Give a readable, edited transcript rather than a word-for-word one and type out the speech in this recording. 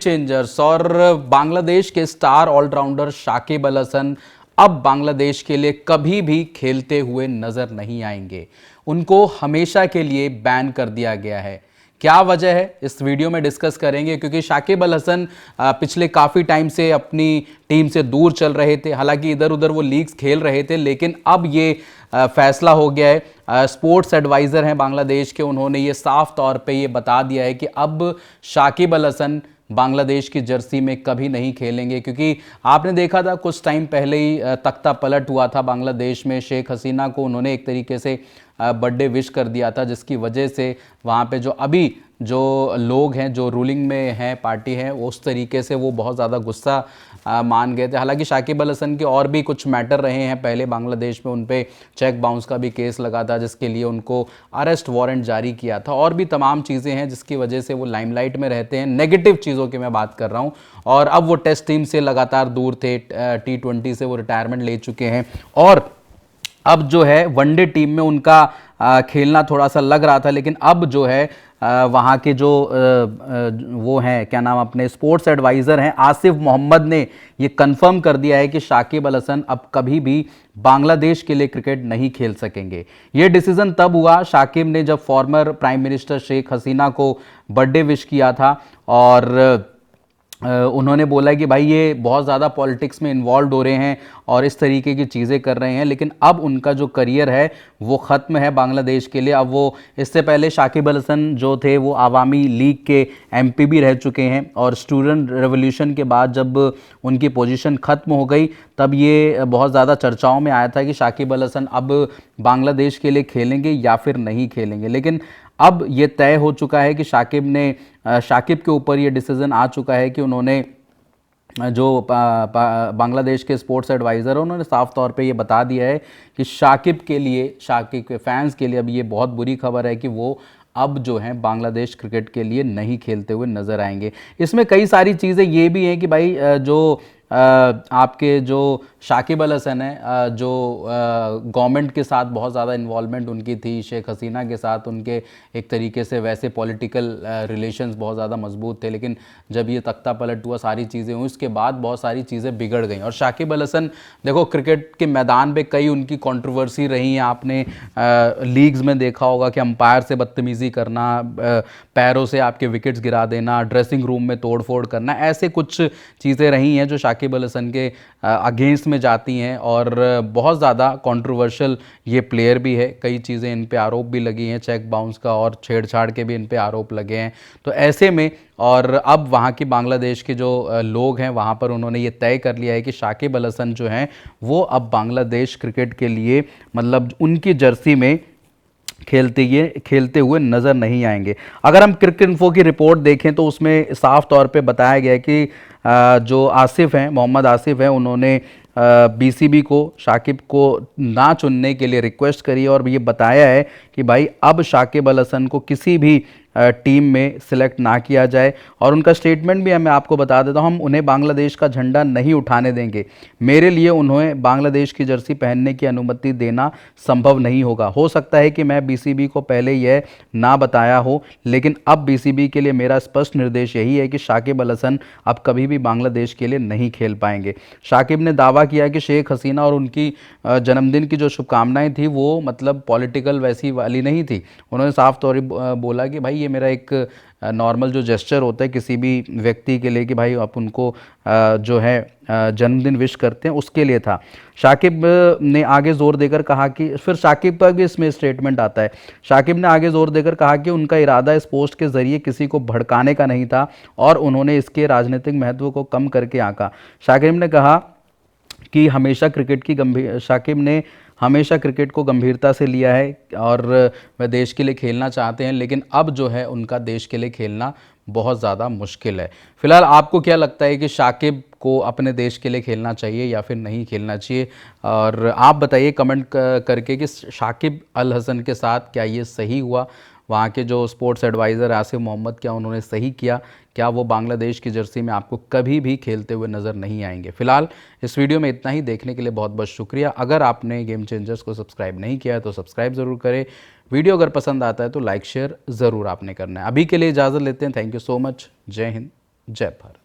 Changers और बांग्लादेश के star allrounder Shakib Al Hasan अब बांग्लादेश के लिए कभी भी खेलते हुए नजर नहीं आएंगे। उनको हमेशा के लिए बैन कर दिया गया है। क्या वजह है इस वीडियो में डिस्कस करेंगे, क्योंकि शाकिब अल हसन पिछले काफ़ी टाइम से अपनी टीम से दूर चल रहे थे। हालांकि इधर उधर वो लीग्स खेल रहे थे, लेकिन अब ये फैसला हो गया है। स्पोर्ट्स एडवाइज़र हैं बांग्लादेश के, उन्होंने ये साफ तौर पे ये बता दिया है कि अब शाकिब अल हसन बांग्लादेश की जर्सी में कभी नहीं खेलेंगे। क्योंकि आपने देखा था कुछ टाइम पहले ही तख्ता पलट हुआ था बांग्लादेश में। शेख हसीना को उन्होंने एक तरीके से बर्थडे विश कर दिया था, जिसकी वजह से वहाँ पे जो अभी जो लोग हैं, जो रूलिंग में हैं पार्टी है, उस तरीके से वो बहुत ज़्यादा गुस्सा मान गए थे। हालांकि शाकिब अल हसन के और भी कुछ मैटर रहे हैं पहले बांग्लादेश में। उन पे चेक बाउंस का भी केस लगा था, जिसके लिए उनको अरेस्ट वारंट जारी किया था, और भी तमाम चीज़ें हैं जिसकी वजह से वो लाइमलाइट में रहते हैं। नेगेटिव चीज़ों की मैं बात कर रहा हूँ। और अब वो टेस्ट टीम से लगातार दूर थे, T20 से वो रिटायरमेंट ले चुके हैं, और अब जो है वनडे टीम में उनका खेलना थोड़ा सा लग रहा था। लेकिन अब जो है वहाँ के जो वो हैं, क्या नाम, अपने स्पोर्ट्स एडवाइज़र हैं आसिफ मोहम्मद ने ये कंफर्म कर दिया है कि शाकिब अल हसन अब कभी भी बांग्लादेश के लिए क्रिकेट नहीं खेल सकेंगे। ये डिसीजन तब हुआ शाकिब ने जब former prime minister Sheikh Hasina को बर्थडे विश किया था, और उन्होंने बोला कि भाई ये बहुत ज़्यादा पॉलिटिक्स में इन्वॉल्व हो रहे हैं और इस तरीके की चीज़ें कर रहे हैं। लेकिन अब उनका जो करियर है वो ख़त्म है बांग्लादेश के लिए। अब वो, इससे पहले शाकिब अल हसन जो थे वो आवामी लीग के MP भी रह चुके हैं, और स्टूडेंट रेवोल्यूशन के बाद जब उनकी पोजीशन ख़त्म हो गई तब ये बहुत ज़्यादा चर्चाओं में आया था कि शाकिब अल हसन अब बांग्लादेश के लिए खेलेंगे या फिर नहीं खेलेंगे। लेकिन अब ये तय हो चुका है कि शाकिब के ऊपर ये डिसीजन आ चुका है कि उन्होंने जो बांग्लादेश के स्पोर्ट्स एडवाइज़र, उन्होंने साफ तौर पे ये बता दिया है कि शाकिब के फैंस के लिए अब ये बहुत बुरी खबर है कि वो अब जो है बांग्लादेश क्रिकेट के लिए नहीं खेलते हुए नज़र आएंगे। इसमें कई सारी चीज़ें ये भी हैं कि भाई जो आपके जो शाकिब अल हसन है, जो गवर्नमेंट के साथ बहुत ज़्यादा इन्वॉल्वमेंट उनकी थी, शेख हसीना के साथ उनके एक तरीके से वैसे पॉलिटिकल रिलेशंस बहुत ज़्यादा मजबूत थे। लेकिन जब ये तख्ता पलट हुआ, सारी चीज़ें हुई, उसके बाद बहुत सारी चीज़ें बिगड़ गई। और शाकिब अल हसन, देखो क्रिकेट के मैदान पे कई उनकी कंट्रोवर्सी रही हैं। आपने लीग्स में देखा होगा कि अंपायर से बदतमीज़ी करना, पैरों से आपके विकेट्स गिरा देना, ड्रेसिंग रूम में तोड़फोड़ करना, ऐसे कुछ चीज़ें रही हैं जो शाकिब अल हसन के अगेंस्ट में जाती हैं। और बहुत ज़्यादा कंट्रोवर्शियल ये प्लेयर भी है। कई चीज़ें इन पे आरोप भी लगी हैं, चेक बाउंस का और छेड़छाड़ के भी इन पे आरोप लगे हैं। तो ऐसे में, और अब वहाँ की बांग्लादेश के जो लोग हैं वहाँ पर उन्होंने ये तय कर लिया है कि शाकिब अल हसन जो हैं वो अब बांग्लादेश क्रिकेट के लिए, मतलब उनकी जर्सी में खेलते हुए नज़र नहीं आएंगे। अगर हम क्रिकेट इन्फो की रिपोर्ट देखें तो उसमें साफ तौर पे बताया गया है कि जो आसिफ हैं, मोहम्मद आसिफ हैं, उन्होंने BCB को शाकिब को ना चुनने के लिए रिक्वेस्ट करी, और ये बताया है कि भाई अब शाकिब अल हसन को किसी भी टीम में सिलेक्ट ना किया जाए। और उनका स्टेटमेंट भी है, मैं आपको बता देता हूँ, हम उन्हें बांग्लादेश का झंडा नहीं उठाने देंगे। मेरे लिए उन्हें बांग्लादेश की जर्सी पहनने की अनुमति देना संभव नहीं होगा। हो सकता है कि मैं BCB को पहले यह ना बताया हो, लेकिन अब BCB के लिए मेरा स्पष्ट निर्देश यही है कि शाकिब अल हसन अब कभी भी बांग्लादेश के लिए नहीं खेल पाएंगे। शाकिब ने दावा किया कि शेख हसीना और उनकी जन्मदिन की जो शुभकामनाएं थी वो मतलब पॉलिटिकल वैसी वाली नहीं थी। उन्होंने साफ तौर पर बोला कि भाई ये मेरा एक नॉर्मल जो जेस्चर होता है किसी भी व्यक्ति के लिए कि भाई आप उनको जो है जन्मदिन विश करते हैं, उसके लिए था। शाकिब ने आगे जोर देकर कहा कि, फिर शाकिब का भी इसमें स्टेटमेंट आता है, शाकिब ने आगे जोर देकर कहा कि उनका इरादा इस पोस्ट के जरिए किसी को भड़काने का नहीं था और उन्होंने इसके राजनीतिक महत्व को कम करके आंका। शाकिब ने कहा कि शाकिब ने हमेशा क्रिकेट को गंभीरता से लिया है और वह देश के लिए खेलना चाहते हैं, लेकिन अब जो है उनका देश के लिए खेलना बहुत ज़्यादा मुश्किल है। फिलहाल आपको क्या लगता है कि शाकिब को अपने देश के लिए खेलना चाहिए या फिर नहीं खेलना चाहिए? और आप बताइए कमेंट करके कि शाकिब अल हसन के साथ क्या ये सही हुआ? वहाँ के जो स्पोर्ट्स एडवाइज़र आसिफ मोहम्मद, क्या उन्होंने सही किया? क्या वो बांग्लादेश की जर्सी में आपको कभी भी खेलते हुए नज़र नहीं आएंगे? फिलहाल इस वीडियो में इतना ही। देखने के लिए बहुत बहुत शुक्रिया। अगर आपने गेम चेंजर्स को सब्सक्राइब नहीं किया है तो सब्सक्राइब ज़रूर करें। वीडियो अगर पसंद आता है तो लाइक शेयर ज़रूर आपने करना है। अभी के लिए इजाज़त लेते हैं। Thank you so much. जय हिंद। जय भारत।